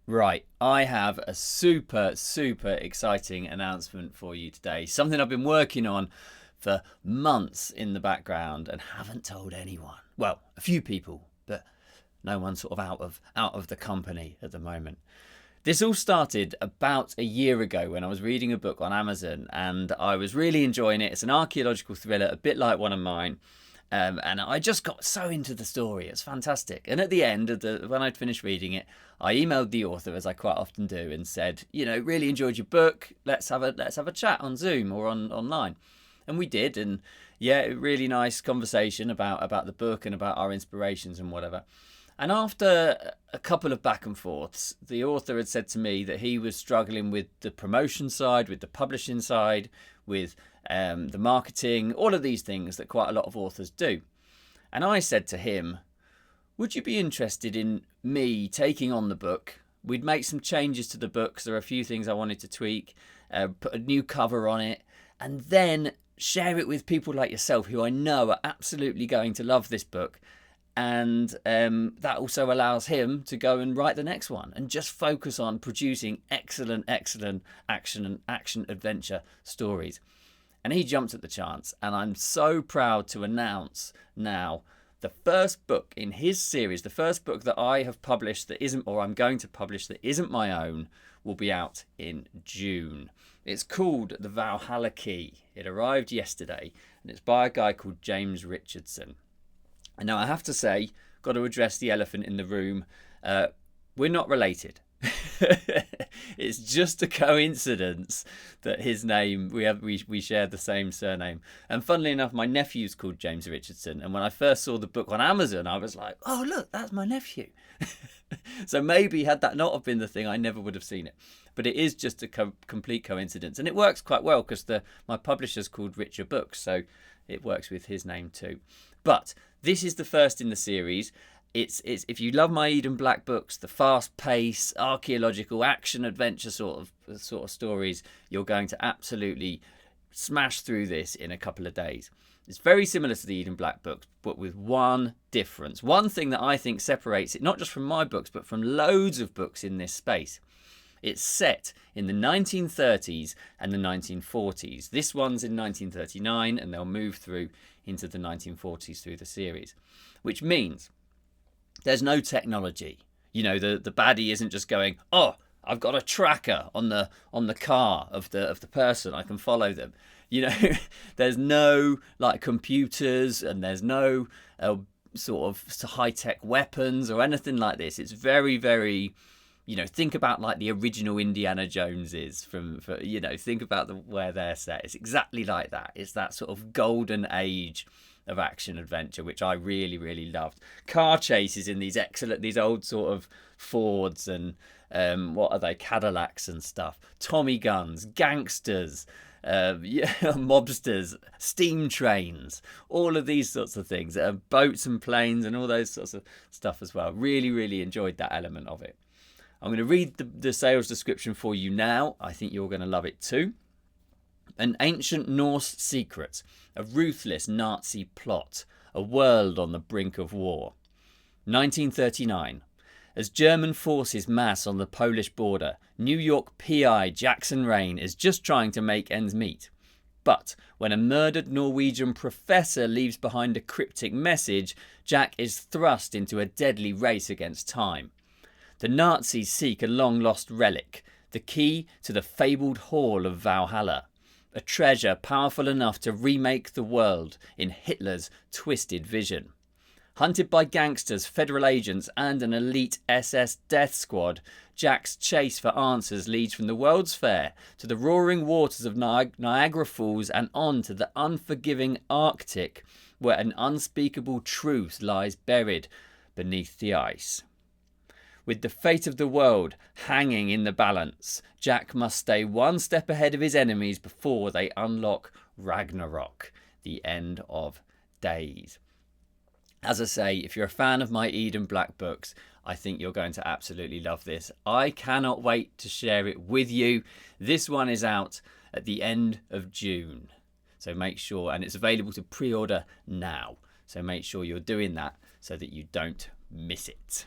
Right, I have a super exciting announcement for you today. Something I've been working on for months in the background and haven't told anyone. Well, a few people, but no one sort of out of the company at the moment. This all started about a year ago when I was reading a book on Amazon and I was really enjoying it. It's an archaeological thriller, a bit like one of mine. And I just got so into the story. It's fantastic. And at the end of when I'd finished reading it, I emailed the author, as I quite often do, and said, really enjoyed your book. Let's have a chat on Zoom or online. And we did. And yeah, really nice conversation about the book and about our inspirations and whatever. And after a couple of back and forths, the author had said to me that he was struggling with the promotion side, with the publishing side, with the marketing, all of these things that quite a lot of authors do. And I said to him, would you be interested in me taking on the book? We'd make some changes to the book because there are a few things I wanted to tweak, put a new cover on it, and then share it with people like yourself who I know are absolutely going to love this book. And that also allows him to go and write the next one and just focus on producing excellent action adventure stories. And he jumped at the chance, and I'm so proud to announce now the first book in his series, the first book that I have published that isn't, or I'm going to publish that isn't my own, will be out in June. It's called The VALHALLA Key. It arrived yesterday, and it's by a guy called James Richardson. And now I have to say, got to address the elephant in the room. We're not related. It's just a coincidence that his name, we share the same surname. And funnily enough, my nephew's called James Richardson. And when I first saw the book on Amazon, I was like, oh, look, that's my nephew. So maybe had that not have been the thing, I never would have seen it. But it is just a complete coincidence. And it works quite well because my publisher's called Richer Books. So it works with his name too. But this is the first in the series. It's if you love my Eden Black books, the fast-paced, archaeological, action-adventure sort of stories, you're going to absolutely smash through this in a couple of days. It's very similar to the Eden Black books, but with one difference. One thing that I think separates it, not just from my books, but from loads of books in this space. It's set in the 1930s and the 1940s. This one's in 1939, and they'll move through into the 1940s through the series, which means there's no technology. The baddie isn't just going, oh, I've got a tracker on the car of the person. I can follow them. There's no like computers, and there's no sort of high-tech weapons or anything like this. It's very, very, think about like the original Indiana Joneses think about where they're set. It's exactly like that. It's that sort of golden age of action adventure, which I really, really loved. Car chases in these old sort of Fords and what are they, Cadillacs and stuff. Tommy guns, gangsters, mobsters, steam trains, all of these sorts of things. Boats and planes and all those sorts of stuff as well. Really, really enjoyed that element of it. I'm going to read the sales description for you now. I think you're going to love it too. An ancient Norse secret, a ruthless Nazi plot, a world on the brink of war. 1939. As German forces mass on the Polish border, New York P.I. Jackson Raine is just trying to make ends meet. But when a murdered Norwegian professor leaves behind a cryptic message, Jack is thrust into a deadly race against time. The Nazis seek a long-lost relic, the key to the fabled Hall of Valhalla, a treasure powerful enough to remake the world in Hitler's twisted vision. Hunted by gangsters, federal agents, and an elite SS death squad, Jack's chase for answers leads from the World's Fair to the roaring waters of Niagara Falls and on to the unforgiving Arctic, where an unspeakable truth lies buried beneath the ice. With the fate of the world hanging in the balance, Jack must stay one step ahead of his enemies before they unlock Ragnarok, the end of days. As I say, if you're a fan of my Eden Black books, I think you're going to absolutely love this. I cannot wait to share it with you. This one is out at the end of June. So make sure, and it's available to pre-order now. So make sure you're doing that so that you don't miss it.